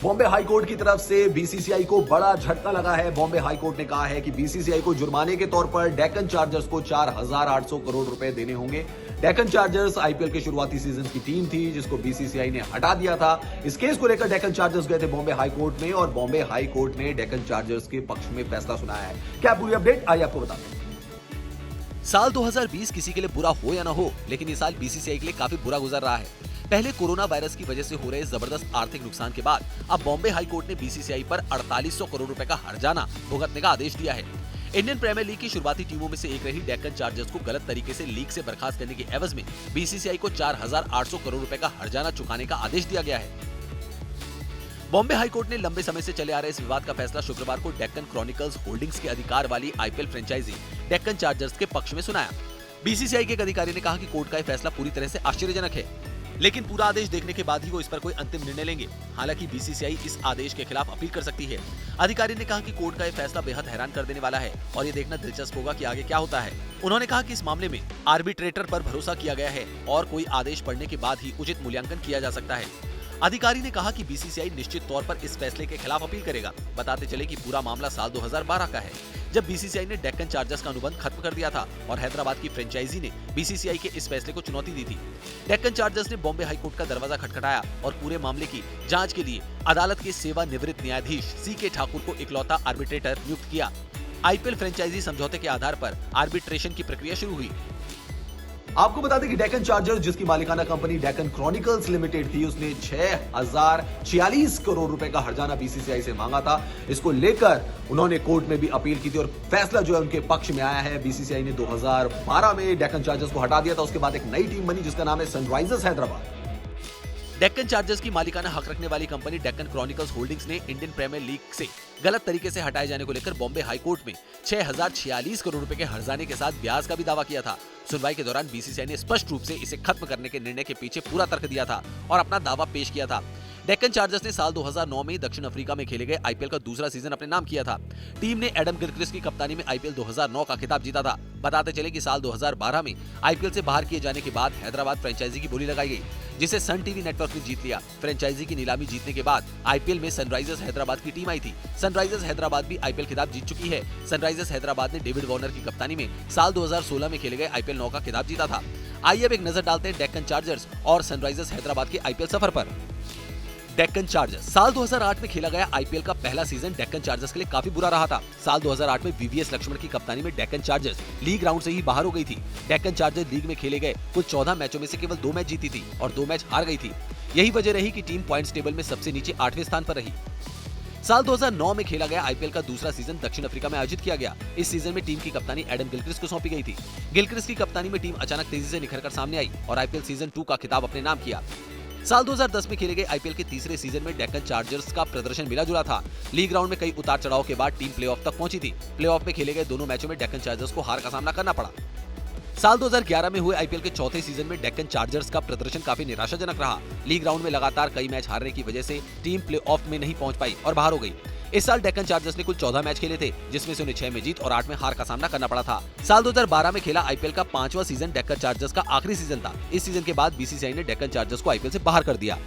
Bombay high court की तरफ से बीसीसीआई को बड़ा झटका लगा है। बॉम्बे हाई कोर्ट ने कहा है कि बीसीसीआई को जुर्माने के तौर पर डेक्कन चार्जर्स को 4,800 करोड़ रुपए देने होंगे। डेक्कन चार्जर्स आईपीएल के शुरुआती सीजन की टीम थी जिसको बीसीसीआई ने हटा दिया था। इस केस को लेकर डेक्कन चार्जर्स गए थे बॉम्बे हाई कोर्ट में और बॉम्बे हाई कोर्ट ने डेक्कन चार्जर्स के पक्ष में फैसला सुनाया है। क्या पूरी अपडेट आइए आपको बताते हैं। साल 2020 किसी के लिए बुरा हो या ना हो, लेकिन ये साल बीसीसीआई के लिए काफी बुरा गुजर रहा है। पहले कोरोना वायरस की वजह से हो रहे जबरदस्त आर्थिक नुकसान के बाद अब बॉम्बे हाई कोर्ट ने बीसीसीआई पर 4800 करोड़ रुपए का हर्जाना भुगतने का आदेश दिया है। इंडियन प्रीमियर लीग की शुरुआती टीमों में से एक रही डेक्कन चार्जर्स को गलत तरीके से लीग से बर्खास्त करने के एवज में बीसीसीआई को 4,800 करोड़ रुपए का हर्जाना चुकाने का आदेश दिया गया है। बॉम्बे हाई कोर्ट ने लंबे समय से चले आ रहे इस विवाद का फैसला शुक्रवार को डेक्कन क्रॉनिकल्स होल्डिंग्स के अधिकार वाली आईपीएल फ्रेंचाइजी डेक्कन चार्जर्स के पक्ष में सुनाया। बीसीसीआई के एक अधिकारी ने कहा कि कोर्ट का यह फैसला पूरी तरह से आश्चर्यजनक है, लेकिन पूरा आदेश देखने के बाद ही वो इस पर कोई अंतिम निर्णय लेंगे। हालांकि बीसीसीआई इस आदेश के खिलाफ अपील कर सकती है। अधिकारी ने कहा कि कोर्ट का यह फैसला बेहद हैरान कर देने वाला है और ये देखना दिलचस्प होगा कि आगे क्या होता है। उन्होंने कहा कि इस मामले में आर्बिट्रेटर पर भरोसा किया गया है और कोई आदेश पढ़ने के बाद ही उचित मूल्यांकन किया जा सकता है। अधिकारी ने कहा कि बीसीसीआई निश्चित तौर पर इस फैसले के खिलाफ अपील करेगा। बताते चले कि पूरा मामला साल 2012 का है, जब बीसीसीआई ने डेक्कन चार्जर्स का अनुबंध खत्म कर दिया था और हैदराबाद की फ्रेंचाइजी ने बीसीसीआई के इस फैसले को चुनौती दी थी। डेक्कन चार्जर्स ने बॉम्बे हाई कोर्ट का दरवाजा खटखटाया और पूरे मामले की जांच के लिए अदालत के सेवानिवृत्त न्यायाधीश सीके ठाकुर को इकलौता आर्बिट्रेटर नियुक्त किया। आईपीएल फ्रेंचाइजी समझौते के आधार पर आर्बिट्रेशन की प्रक्रिया शुरू हुई। आपको बता दें कि डेक्कन चार्जर्स, जिसकी मालिकाना कंपनी डेक्कन क्रॉनिकल्स लिमिटेड थी, उसने 6,046 करोड़ रुपए का हर्जाना बीसीसीआई से मांगा था। इसको लेकर उन्होंने कोर्ट में भी अपील की थी और फैसला जो है उनके पक्ष में आया है। बीसीसीआई ने 2012 में डेक्कन चार्जर्स को हटा दिया था। उसके बाद एक नई टीम बनी जिसका नाम है सनराइजर्स हैदराबाद। डेक्कन चार्जर्स की मालिकाना हक रखने वाली कंपनी डेक्कन क्रॉनिकल्स होल्डिंग्स ने इंडियन प्रीमियर लीग से गलत तरीके से हटाए जाने को लेकर बॉम्बे हाई कोर्ट में 6,046 करोड़ रुपए के हर्जाने के साथ ब्याज का भी दावा किया था। सुनवाई के दौरान बीसीसीआई ने स्पष्ट रूप से इसे खत्म करने के निर्णय के पीछे पूरा तर्क दिया था और अपना दावा पेश किया था। डेक्कन चार्जर्स ने साल 2009 में दक्षिण अफ्रीका में खेले गए आईपीएल का दूसरा सीजन अपने नाम किया था। टीम ने एडम गिलक्रिस्ट की कप्तानी में आईपीएल 2009 का खिताब जीता था। बताते चले कि साल 2012 में आईपीएल से बाहर किए जाने के बाद हैदराबाद फ्रेंचाइजी की बोली लगाई गई, जिसे सन टीवी नेटवर्क ने जीत लिया। फ्रेंचाइजी की नीलामी जीतने के बाद आईपीएल में सनराइजर्स हैदराबाद की टीम आई थी। सनराइजर्स हैदराबाद भी आईपीएल खिताब जीत चुकी है। सनराइजर्स हैदराबाद ने डेविड वार्नर की कप्तानी में साल 2016 में खेले गए आईपीएल 9 का खिताब जीता था। आइए अब एक नजर डालते हैं डेक्कन चार्जर्स और सनराइजर्स हैदराबाद के आईपीएल सफर पर। डेक्कन चार्जर्स साल 2008 में खेला गया आईपीएल का पहला सीजन डेक्कन चार्जर्स के लिए काफी बुरा रहा था। साल 2008 में वीवीएस लक्ष्मण की कप्तानी में डेक्कन चार्जर्स लीग राउंड से ही बाहर हो गई थी। डेक्कन चार्जर्स लीग में खेले गए कुल 14 मैचों में से केवल 2 मैच जीती थी और 2 मैच हार गई थी। यही वजह रही कि टीम पॉइंट्स टेबल में सबसे नीचे 8वें स्थान पर रही। साल 2009 में खेला गया आईपीएल का दूसरा सीजन दक्षिण अफ्रीका में आयोजित किया गया। इस सीजन में टीम की कप्तानी एडम गिलक्रिस्ट को सौंपी गई थी। गिलक्रिस्ट की कप्तानी में टीम अचानक तेजी से निखरकर सामने आई और आईपीएल सीजन 2 का खिताब अपने नाम किया। साल 2010 में खेले गए आईपीएल के तीसरे सीजन में डेक्कन चार्जर्स का प्रदर्शन मिला जुला था। लीग राउंड में कई उतार चढ़ाव के बाद टीम प्लेऑफ तक पहुंची थी। प्लेऑफ में खेले गए दोनों मैचों में डेक्कन चार्जर्स को हार का सामना करना पड़ा। साल 2011 में हुए आईपीएल के चौथे सीजन में डेक्कन चार्जर्स का प्रदर्शन काफी निराशाजनक रहा। लीग राउंड में लगातार कई मैच हारने की वजह से टीम प्लेऑफ में नहीं पहुंच पाई और बाहर हो गई। इस साल डेक्कन चार्जर्स ने कुल 14 मैच खेले थे, जिसमें से उन्हें 6 में जीत और 8 में हार का सामना करना पड़ा था। साल 2012 में खेला आईपीएल का 5वां सीजन डेक्कन चार्जर्स का आखिरी सीजन था। इस सीजन के बाद बीसीसीआई ने डेक्कन चार्जर्स को आईपीएल से बाहर कर दिया।